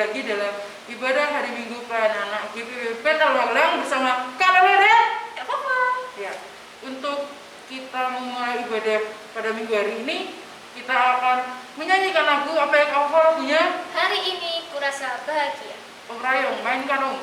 lagi dalam ibadah hari Minggu anak-anak GPWP Talwalang bersama Kak Lele dan Kak Papa. Ya, untuk kita memulai ibadah pada minggu hari ini, kita akan menyanyikan lagu apa yang Kak Papa lagunya? Hari ini kurasa bahagia. Om Rayong, mainkan Om.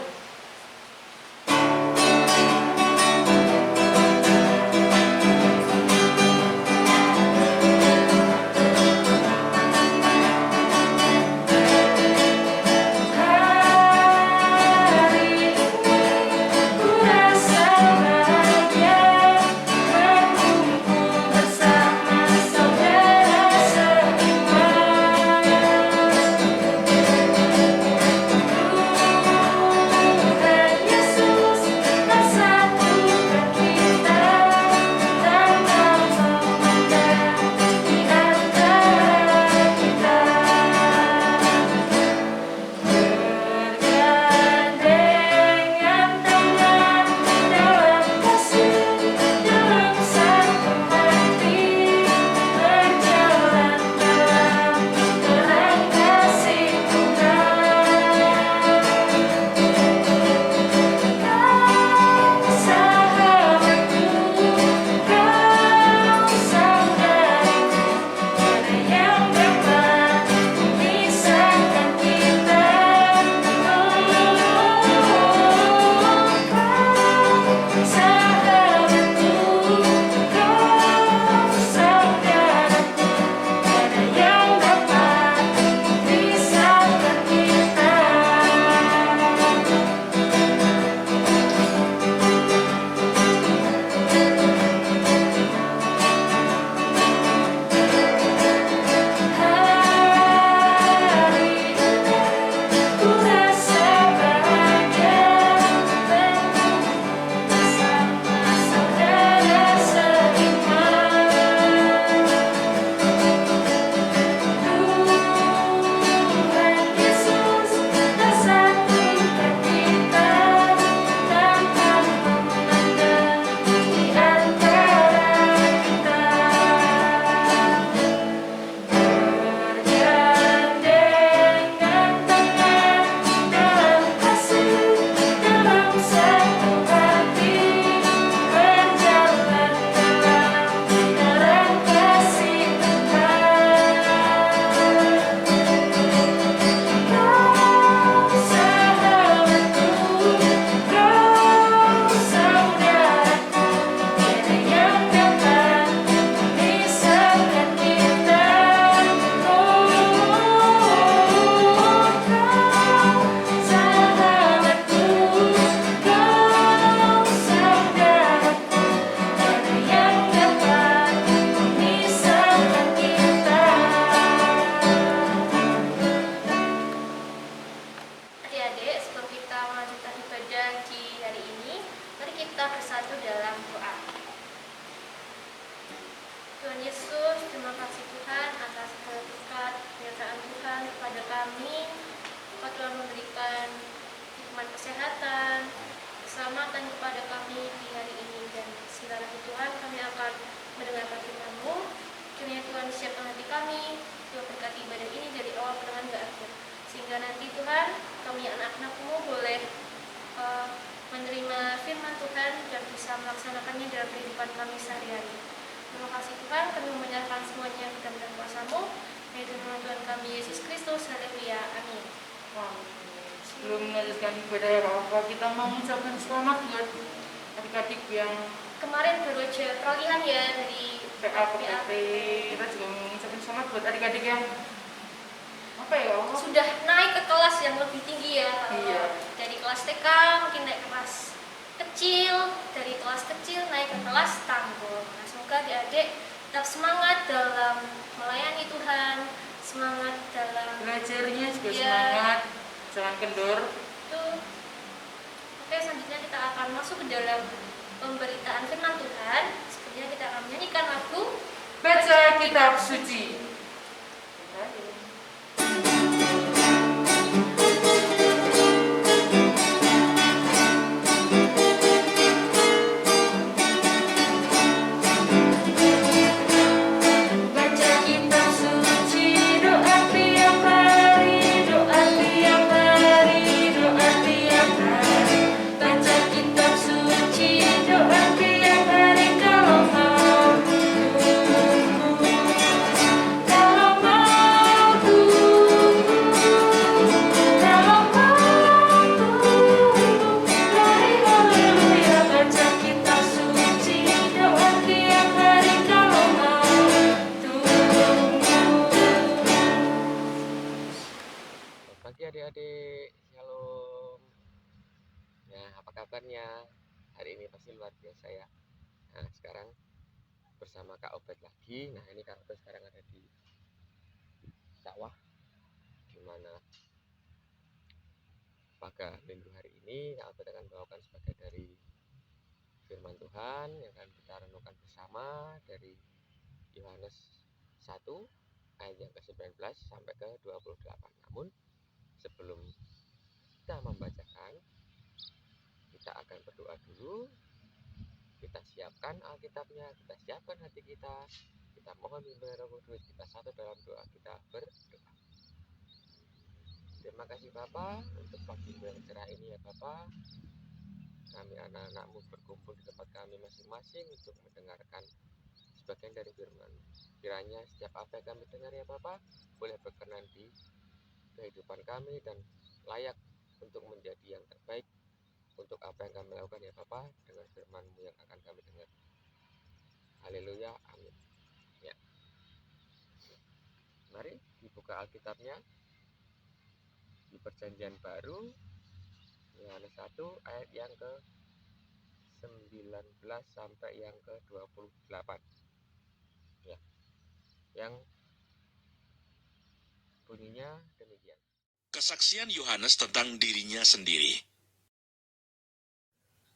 Sebelum melanjutkan ibadah ya Kak, kita mau mengucapkan selamat buat adik-adik yang kemarin baru aja peralihan ya dari PA ke PP. Kita juga mau mengucapkan selamat buat adik-adik yang apa ya Kak? Sudah naik ke kelas yang lebih tinggi ya. Iya. Dari kelas TK mungkin naik ke kelas kecil, dari kelas kecil naik ke kelas tangguh. Nah, semoga adik-adik tetap semangat dalam melayani Tuhan, semangat dalam belajarnya juga ya, semangat, jangan kendor. Itu. Oke, selanjutnya kita akan masuk ke dalam pemberitaan firman Tuhan. Sepertinya kita akan menyanyikan lagu Baca Kitab Suci. Baca kitab suci, doa tiap hari, doa tiap hari. Suasananya hari ini pasti luar biasa ya. Nah, sekarang bersama Kak Obed lagi. Nah, ini Kak Obed sekarang ada di sawah, dimana pada minggu hari ini Kak Obed akan bawakan sebagai dari firman Tuhan yang akan kita renungkan bersama dari Yohanes 1 ayat yang ke-19 sampai ke 28. Namun sebelum kita membacakan, kita akan berdoa dulu. Kita siapkan Alkitabnya, kita siapkan hati kita mohon bimbingan Roh Kudus, kita satu dalam doa, kita berdoa. Terima kasih Bapa untuk pagi yang cerah ini ya Bapa. Kami anak-anak-Mu berkumpul di tempat kami masing-masing untuk mendengarkan sebagian dari firman. Kiranya setiap apa yang kami dengar ya Bapa boleh berkenan di kehidupan kami dan layak untuk menjadi yang terbaik untuk apa yang kami lakukan ya Bapa dengan firman-Mu yang akan kami dengar. Haleluya, amin. Ya. Mari dibuka Alkitabnya di Perjanjian Baru Yohanes 1 ayat yang ke-19 sampai yang ke-28. Ya. Yang bunyinya demikian. Kesaksian Yohanes tentang dirinya sendiri.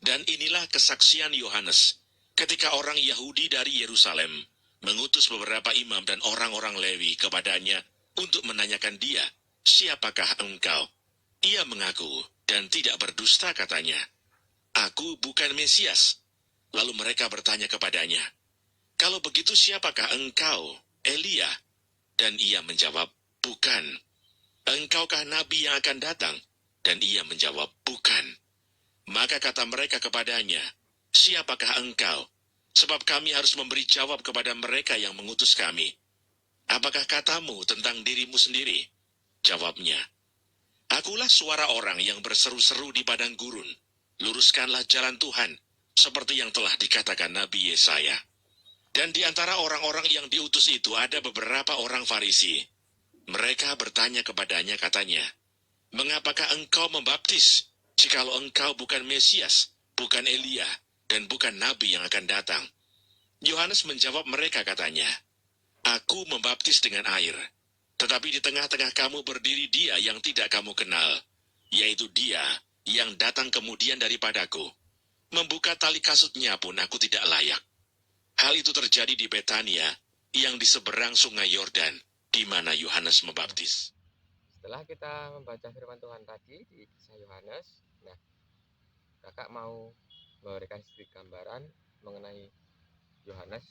Dan inilah kesaksian Yohanes ketika orang Yahudi dari Yerusalem mengutus beberapa imam dan orang-orang Lewi kepadanya untuk menanyakan dia, "Siapakah engkau?" Ia mengaku dan tidak berdusta katanya, "Aku bukan Mesias." Lalu mereka bertanya kepadanya, "Kalau begitu siapakah engkau, Elia?" Dan ia menjawab, "Bukan." "Engkaukah nabi yang akan datang?" Dan ia menjawab, "Bukan." Maka kata mereka kepadanya, "Siapakah engkau? Sebab kami harus memberi jawab kepada mereka yang mengutus kami. Apakah katamu tentang dirimu sendiri?" Jawabnya, "Akulah suara orang yang berseru-seru di padang gurun. Luruskanlah jalan Tuhan, seperti yang telah dikatakan Nabi Yesaya." Dan di antara orang-orang yang diutus itu ada beberapa orang Farisi. Mereka bertanya kepadanya katanya, "Mengapakah engkau membaptis, jikalau engkau bukan Mesias, bukan Elia, dan bukan Nabi yang akan datang?" Yohanes menjawab mereka katanya, "Aku membaptis dengan air, tetapi di tengah-tengah kamu berdiri Dia yang tidak kamu kenal, yaitu Dia yang datang kemudian daripadaku. Membuka tali kasutnya pun aku tidak layak." Hal itu terjadi di Betania, yang di seberang sungai Yordan, di mana Yohanes membaptis. Setelah kita membaca firman Tuhan tadi di kisah Yohanes, nah, kakak mau memberikan sedikit gambaran mengenai Yohanes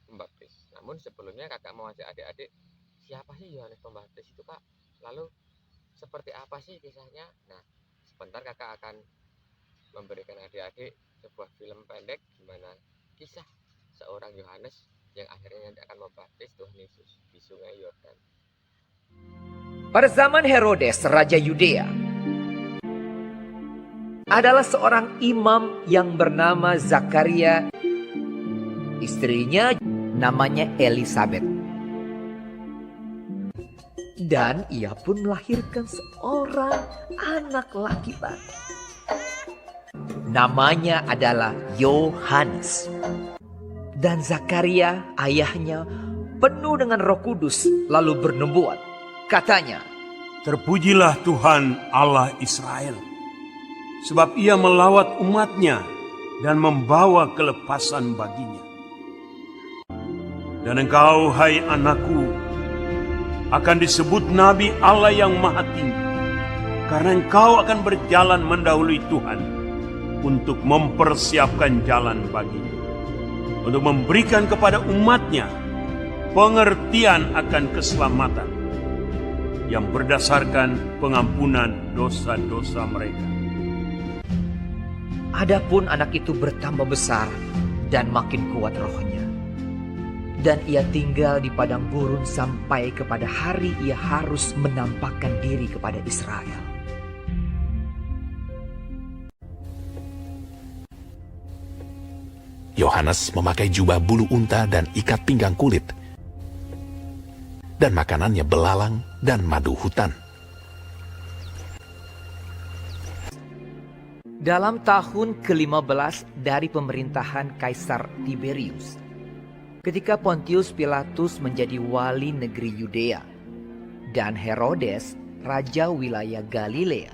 Pembaptis. Namun sebelumnya kakak mau ajak adik-adik, siapa sih Yohanes Pembaptis itu kak? Lalu seperti apa sih kisahnya? Nah, sebentar kakak akan memberikan adik-adik sebuah film pendek gimana kisah seorang Yohanes yang akhirnya nanti akan membaptis Tuhan Yesus di sungai Yordan. Pada zaman Herodes, Raja Yudea, adalah seorang imam yang bernama Zakaria. Istrinya namanya Elisabet. Dan ia pun melahirkan seorang anak laki-laki. Namanya adalah Yohanes. Dan Zakaria, ayahnya, penuh dengan Roh Kudus, lalu bernubuat. Katanya, "Terpujilah Tuhan Allah Israel, sebab ia melawat umatnya dan membawa kelepasan baginya. Dan engkau, hai anakku, akan disebut Nabi Allah yang Maha Tinggi, karena engkau akan berjalan mendahului Tuhan untuk mempersiapkan jalan baginya, untuk memberikan kepada umatnya pengertian akan keselamatan yang berdasarkan pengampunan dosa-dosa mereka." adapun anak itu bertambah besar dan makin kuat rohnya. Dan ia tinggal di padang gurun sampai kepada hari ia harus menampakkan diri kepada Israel. Yohanes memakai jubah bulu unta dan ikat pinggang kulit, dan makanannya belalang dan madu hutan. Dalam tahun ke-15 dari pemerintahan Kaisar Tiberius, ketika Pontius Pilatus menjadi wali negeri Yudea dan Herodes raja wilayah Galilea,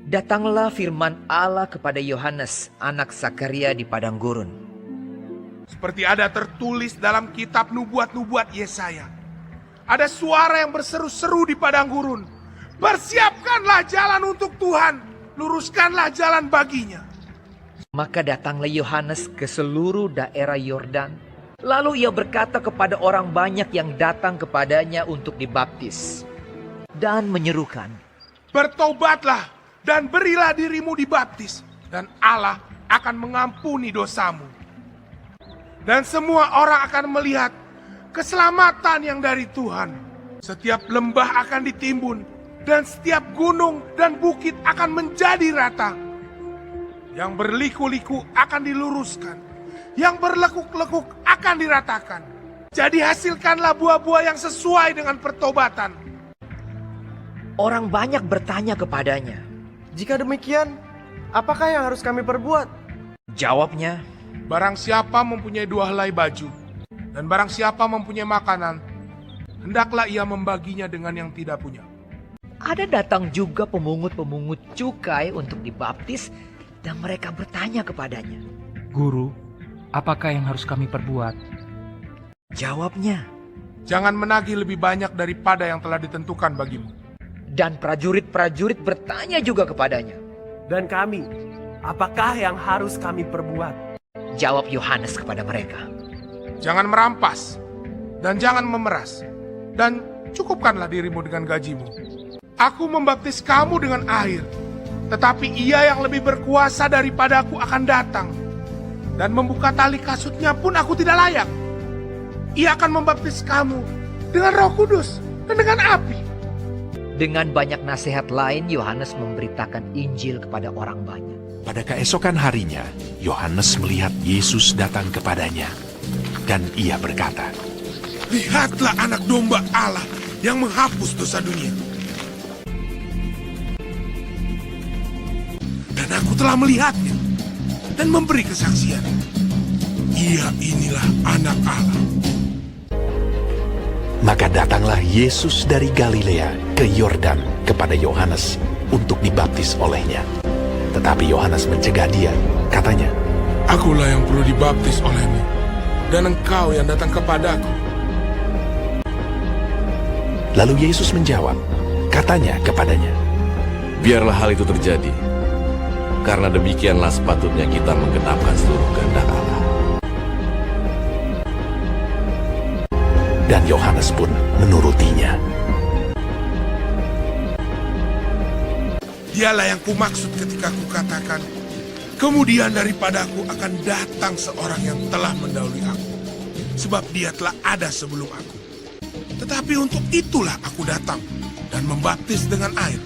datanglah firman Allah kepada Yohanes, anak Zakaria di padang gurun. Seperti ada tertulis dalam kitab nubuat-nubuat Yesaya. Ada suara yang berseru-seru di padang gurun. Persiapkanlah jalan untuk Tuhan. Luruskanlah jalan baginya. Maka datanglah Yohanes ke seluruh daerah Yordan. Lalu ia berkata kepada orang banyak yang datang kepadanya untuk dibaptis. Dan menyerukan, Bertobatlah dan berilah dirimu dibaptis. Dan Allah akan mengampuni dosamu. Dan semua orang akan melihat keselamatan yang dari Tuhan. Setiap lembah akan ditimbun. Dan setiap gunung dan bukit akan menjadi rata. Yang berliku-liku akan diluruskan. Yang berlekuk-lekuk akan diratakan. Jadi hasilkanlah buah-buah yang sesuai dengan pertobatan. orang banyak bertanya kepadanya. Jika demikian, apakah yang harus kami perbuat? Jawabnya, Barang siapa mempunyai 2 helai baju, dan barang siapa mempunyai makanan, hendaklah ia membaginya dengan yang tidak punya. ada datang juga pemungut-pemungut cukai untuk dibaptis dan mereka bertanya kepadanya. Guru, apakah yang harus kami perbuat? Jawabnya, Jangan menagih lebih banyak daripada yang telah ditentukan bagimu. dan prajurit-prajurit bertanya juga kepadanya. Dan kami, apakah yang harus kami perbuat? Jawab Yohanes kepada mereka, Jangan merampas, dan jangan memeras, dan cukupkanlah dirimu dengan gajimu. Aku membaptis kamu dengan air, tetapi ia yang lebih berkuasa daripadaku akan datang. Dan membuka tali kasutnya pun aku tidak layak. Ia akan membaptis kamu dengan Roh Kudus dan dengan api. Dengan banyak nasihat lain, Yohanes memberitakan Injil kepada orang banyak. Pada keesokan harinya, Yohanes melihat Yesus datang kepadanya. Dan ia berkata, Lihatlah anak domba Allah yang menghapus dosa dunia. Dan aku telah melihatnya dan memberi kesaksian. Ia inilah anak Allah. maka datanglah Yesus dari Galilea ke Yordan kepada Yohanes untuk dibaptis olehnya. Tetapi Yohanes mencegah dia, katanya, Akulah yang perlu dibaptis olehmu, dan engkau yang datang kepadaku. Lalu Yesus menjawab, katanya kepadanya, Biarlah hal itu terjadi, karena demikianlah sepatutnya kita menggenapkan seluruh kehendak Allah. dan Yohanes pun menurutinya. Dialah yang kumaksud ketika kukatakan, kemudian daripadaku akan datang seorang yang telah mendahului aku, sebab dia telah ada sebelum aku. Tetapi untuk itulah aku datang dan membaptis dengan air,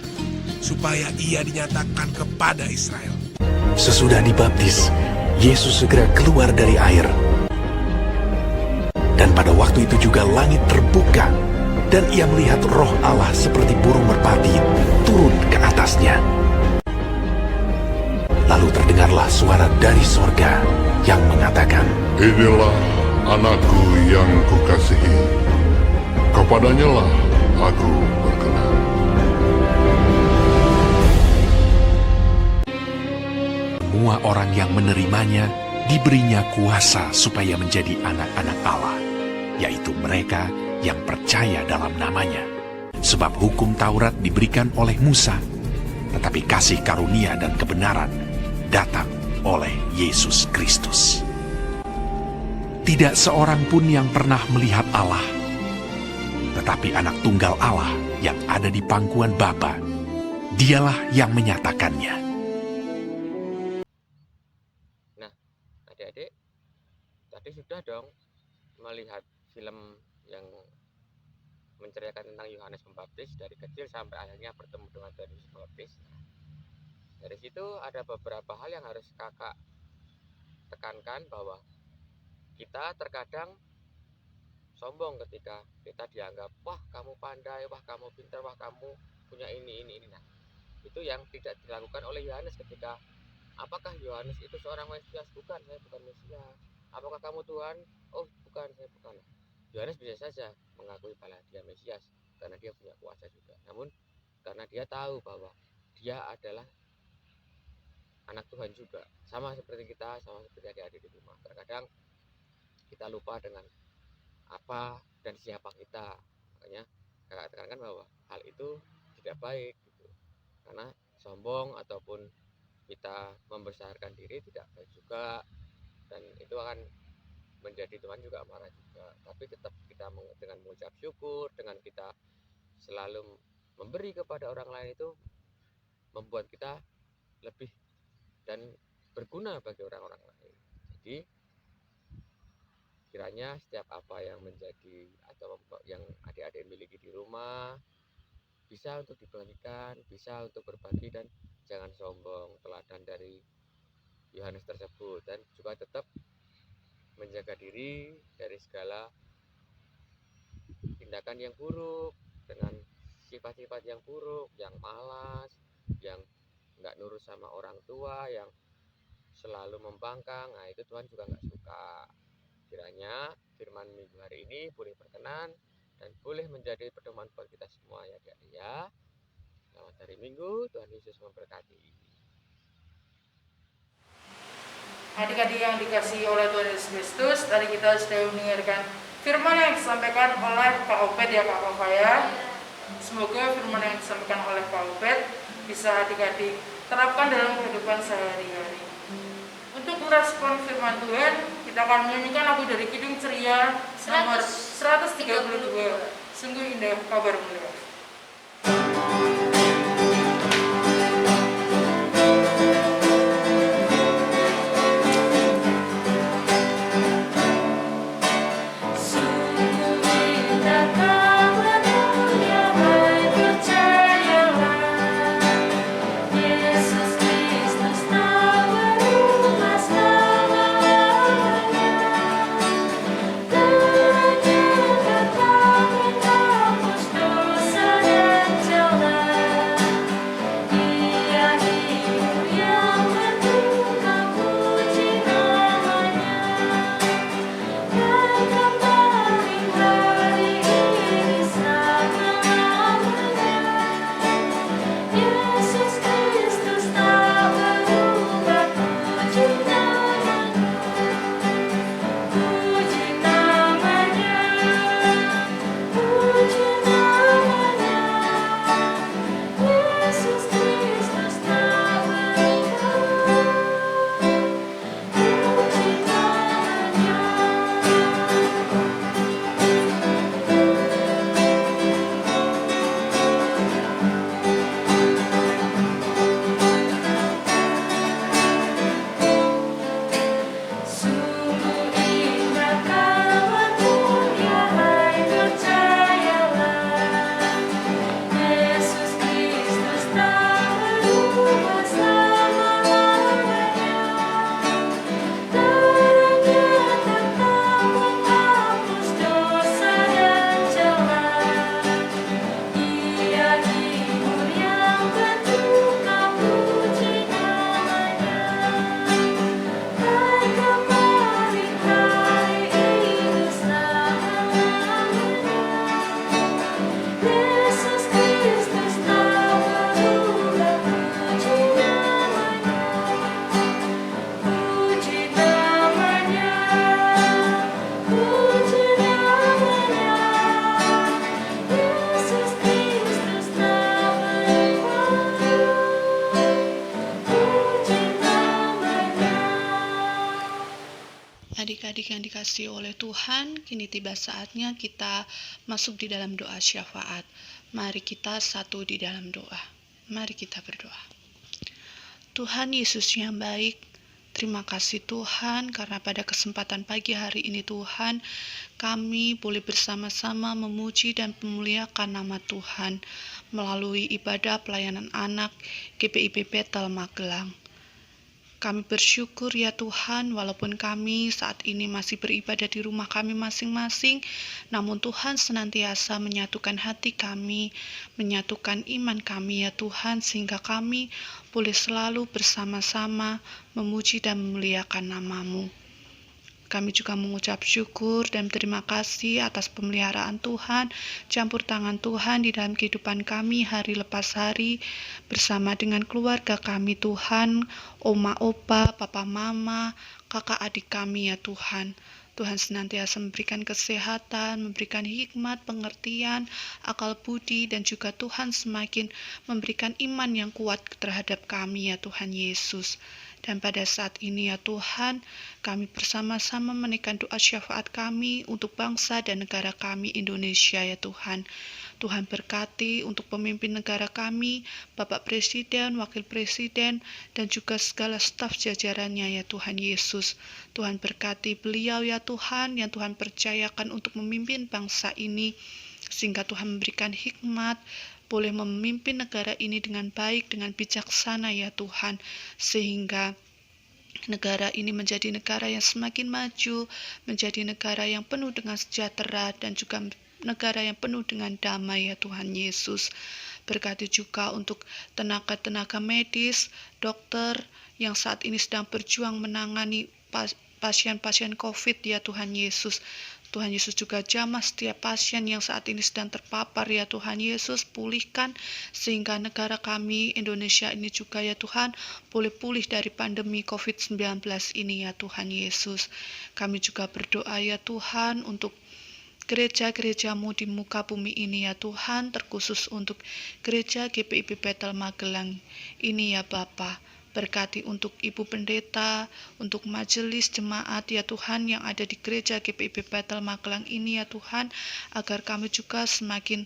supaya ia dinyatakan kepada Israel. Sesudah dibaptis, Yesus segera keluar dari air. Dan pada waktu itu juga langit terbuka, dan ia melihat Roh Allah seperti burung merpati turun ke atasnya. Lalu terdengarlah suara dari sorga yang mengatakan, Inilah anakku yang kukasihi, kepadanya lah aku berkenan. Semua orang yang menerimanya diberinya kuasa supaya menjadi anak-anak Allah, yaitu mereka yang percaya dalam namanya. Sebab hukum Taurat diberikan oleh Musa, tetapi kasih karunia dan kebenaran datang oleh Yesus Kristus. Tidak seorang pun yang pernah melihat Allah, tetapi anak tunggal Allah yang ada di pangkuan Bapa, dialah yang menyatakannya. Adik-adik, tadi sudah dong melihat film yang menceritakan tentang Yohanes Pembaptis dari kecil sampai akhirnya bertemu dengan Tuhan Yesus Pembaptis. Dari situ ada beberapa hal yang harus kakak tekankan, bahwa kita terkadang sombong ketika kita dianggap, wah kamu pandai, wah kamu pintar, wah kamu punya ini. Nah, Itu yang tidak dilakukan oleh Yohanes ketika, apakah Yohanes itu seorang Mesias? Bukan, saya bukan Mesias. Apakah kamu Tuhan? Oh bukan, saya bukan. Yohanes bisa saja mengakui bahwa dia Mesias karena dia punya kuasa juga. Namun karena dia tahu bahwa dia adalah anak Tuhan juga, sama seperti kita, sama seperti adik-adik di rumah. Terkadang kita lupa dengan apa dan siapa kita. Makanya kakak tekankan bahwa hal itu tidak baik gitu. Karena sombong ataupun kita membesarkan diri tidak baik juga, dan itu akan menjadi Tuhan juga marah juga. Tapi tetap kita dengan mengucap syukur, dengan kita selalu memberi kepada orang lain, itu membuat kita lebih dan berguna bagi orang-orang lain. Jadi kiranya setiap apa yang menjadi atau yang adik-adik miliki di rumah bisa untuk dibagikan, bisa untuk berbagi, dan jangan sombong teladan dari Yohanes tersebut, dan juga tetap menjaga diri dari segala tindakan yang buruk, dengan sifat-sifat yang buruk, yang malas, yang nggak nurut sama orang tua, yang selalu membangkang. Nah itu Tuhan juga nggak suka. Kiranya firman minggu hari ini boleh berkenan dan boleh menjadi pedoman buat kita semua ya adik-adik ya. Selamat hari Minggu, Tuhan Yesus memberkati. Adik-adik yang dikasihi oleh Tuhan Yesus Kristus, tadi kita sudah mendengarkan firman yang disampaikan oleh Kak Obed ya Kak Papa ya. Semoga firman yang disampaikan oleh Kak Obed bisa adik-adik terapkan dalam kehidupan sehari-hari. Untuk merespon firman Tuhan, kita akan menyanyikan lagu dari Kidung Ceria nomor 132, Sungguh Indah Kabar Mulia. Adik-adik yang dikasihi oleh Tuhan, kini tiba saatnya kita masuk di dalam doa syafaat. Mari kita satu di dalam doa. Mari kita berdoa. Tuhan Yesus yang baik, terima kasih Tuhan karena pada kesempatan pagi hari ini Tuhan, kami boleh bersama-sama memuji dan memuliakan nama Tuhan melalui ibadah pelayanan anak GPIP Betel Magelang. Kami bersyukur ya Tuhan, walaupun kami saat ini masih beribadah di rumah kami masing-masing, namun Tuhan senantiasa menyatukan hati kami, menyatukan iman kami ya Tuhan, sehingga kami boleh selalu bersama-sama memuji dan memuliakan nama-Mu. Kami juga mengucap syukur dan terima kasih atas pemeliharaan Tuhan, campur tangan Tuhan di dalam kehidupan kami hari lepas hari, bersama dengan keluarga kami Tuhan, oma, opa, papa, mama, kakak, adik kami ya Tuhan. Tuhan senantiasa memberikan kesehatan, memberikan hikmat, pengertian, akal budi, dan juga Tuhan semakin memberikan iman yang kuat terhadap kami ya Tuhan Yesus. Dan pada saat ini ya Tuhan, kami bersama-sama menaikkan doa syafaat kami untuk bangsa dan negara kami Indonesia ya Tuhan. Tuhan berkati untuk pemimpin negara kami, Bapak Presiden, Wakil Presiden, dan juga segala staf jajarannya ya Tuhan Yesus. Tuhan berkati beliau ya Tuhan, yang Tuhan percayakan untuk memimpin bangsa ini, sehingga Tuhan memberikan hikmat, boleh memimpin negara ini dengan baik, dengan bijaksana ya Tuhan, sehingga negara ini menjadi negara yang semakin maju, menjadi negara yang penuh dengan sejahtera, dan juga negara yang penuh dengan damai ya Tuhan Yesus. Berkati juga untuk tenaga-tenaga medis, dokter yang saat ini sedang berjuang menangani pasien-pasien COVID ya Tuhan Yesus. Tuhan Yesus juga jamah setiap pasien yang saat ini sedang terpapar ya Tuhan Yesus, pulihkan sehingga negara kami Indonesia ini juga ya Tuhan boleh pulih dari pandemi COVID-19 ini ya Tuhan Yesus. Kami juga berdoa ya Tuhan untuk gereja-gereja-Mu di muka bumi ini ya Tuhan, terkhusus untuk gereja GPIB Bethel Magelang ini ya Bapa. Berkati untuk Ibu Pendeta, untuk majelis jemaat ya Tuhan yang ada di gereja GPIB Bethel Magelang ini ya Tuhan, agar kami juga semakin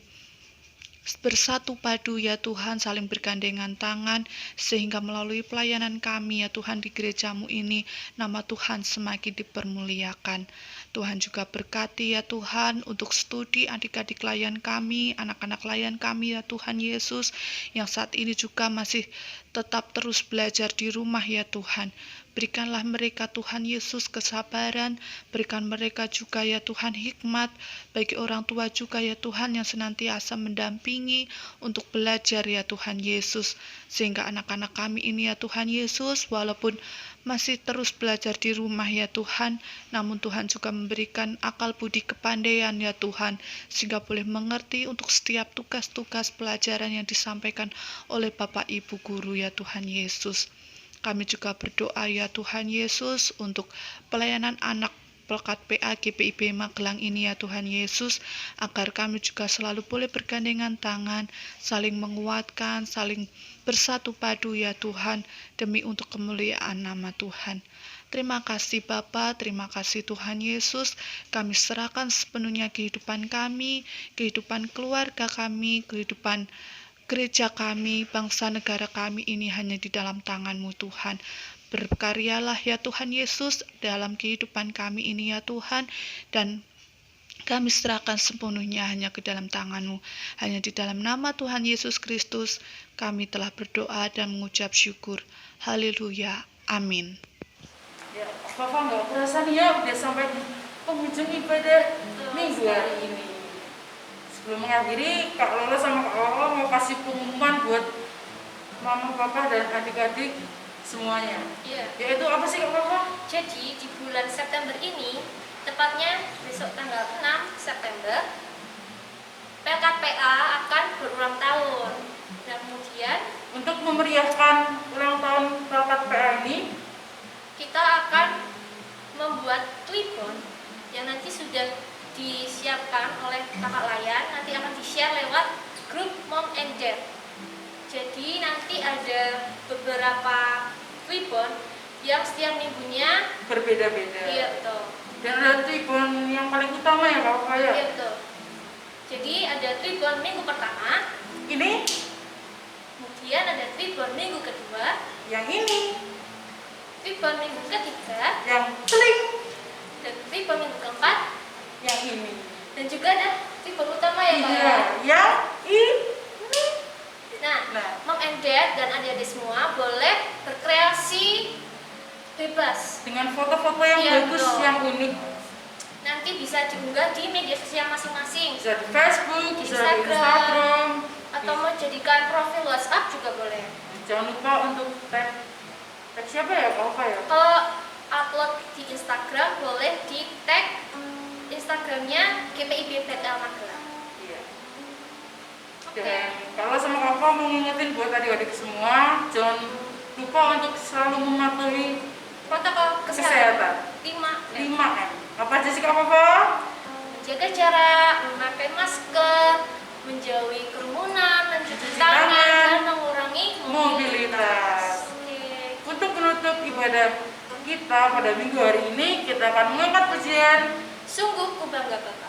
bersatu padu ya Tuhan, saling bergandengan tangan, sehingga melalui pelayanan kami ya Tuhan di gereja-Mu ini, nama Tuhan semakin dipermuliakan. Tuhan juga berkati ya Tuhan untuk studi adik-adik layan kami, anak-anak layan kami ya Tuhan Yesus, yang saat ini juga masih tetap terus belajar di rumah ya Tuhan. Berikanlah mereka Tuhan Yesus kesabaran, berikan mereka juga ya Tuhan hikmat, bagi orang tua juga ya Tuhan yang senantiasa mendampingi untuk belajar ya Tuhan Yesus, sehingga anak-anak kami ini ya Tuhan Yesus walaupun masih terus belajar di rumah ya Tuhan, namun Tuhan juga memberikan akal budi kepandaian ya Tuhan, sehingga boleh mengerti untuk setiap tugas-tugas pelajaran yang disampaikan oleh Bapak Ibu Guru ya Tuhan Yesus. Kami juga berdoa ya Tuhan Yesus untuk pelayanan anak Pelekat PA GPIB Magelang ini ya Tuhan Yesus, agar kami juga selalu boleh bergandengan tangan, saling menguatkan, saling bersatu padu ya Tuhan, demi untuk kemuliaan nama Tuhan. Terima kasih Bapa, terima kasih Tuhan Yesus, kami serahkan sepenuhnya kehidupan kami, kehidupan keluarga kami, kehidupan gereja kami, bangsa negara kami ini hanya di dalam tangan-Mu Tuhan. Berkaryalah ya Tuhan Yesus dalam kehidupan kami ini ya Tuhan, dan kami serahkan sepenuhnya hanya ke dalam tangan-Mu. Hanya di dalam nama Tuhan Yesus Kristus kami telah berdoa dan mengucap syukur. Haleluya. Amin. Ya, Papa nggak perasaan ya udah sampai di penghujung ibadah minggu hari ini. Sebelum mengakhiri, Kak Lola sama Kak Lola mau kasih pengumuman buat mama, papa, dan adik-adik semuanya. Iya. Yaitu apa sih Kak Lola? Jadi di bulan September ini, tepatnya besok tanggal 6 September, Pelekat PA akan berulang tahun. Dan kemudian untuk memeriahkan ulang tahun Pelekat PA ini, kita akan membuat tweetbon yang nanti sudah disiapkan oleh kakak layan, nanti akan di-share lewat grup Mom and Dad. Jadi nanti ada beberapa tweetbon yang setiap minggunya berbeda-beda. Iya betul. Dan ada tweetbon yang paling utama ya Kak Lola ya? Iya betul. Jadi ada tweetbon minggu pertama ini, kemudian ada tweetbon minggu kedua yang ini, tweetbon minggu ketiga yang teling, dan tweetbon minggu keempat yang ini, dan juga ada tweetbon utama ya Pak. Iya, yang ini. Nah, Mom and Dad dan adik-adik semua boleh berkreasi Bebas. Dengan foto-foto yang Iya, bagus, betul. yang unik. Nanti bisa diunggah di media sosial masing-masing. Bisa di Facebook, bisa di Instagram. Instagram. Atau mau jadikan profil WhatsApp juga boleh. Jangan lupa untuk tag siapa ya, apa ya? Kalau upload di Instagram boleh di tag Instagramnya GPIB BTL Magelang. Iya. Oke. Dan kalau sama kakak mau ngingetin buat adik-adik semua, jangan lupa untuk selalu mematuhi Protokol kesehatan. 5M. Apa aja sih Kak Papa? Menjaga jarak, memakai masker, menjauhi kerumunan, mencuci tangan, dan mengurangi Mobilitas. Oke. Untuk menutup ibadah kita pada minggu hari ini, kita akan mengangkat pujian Sungguh ku bangga Bapak.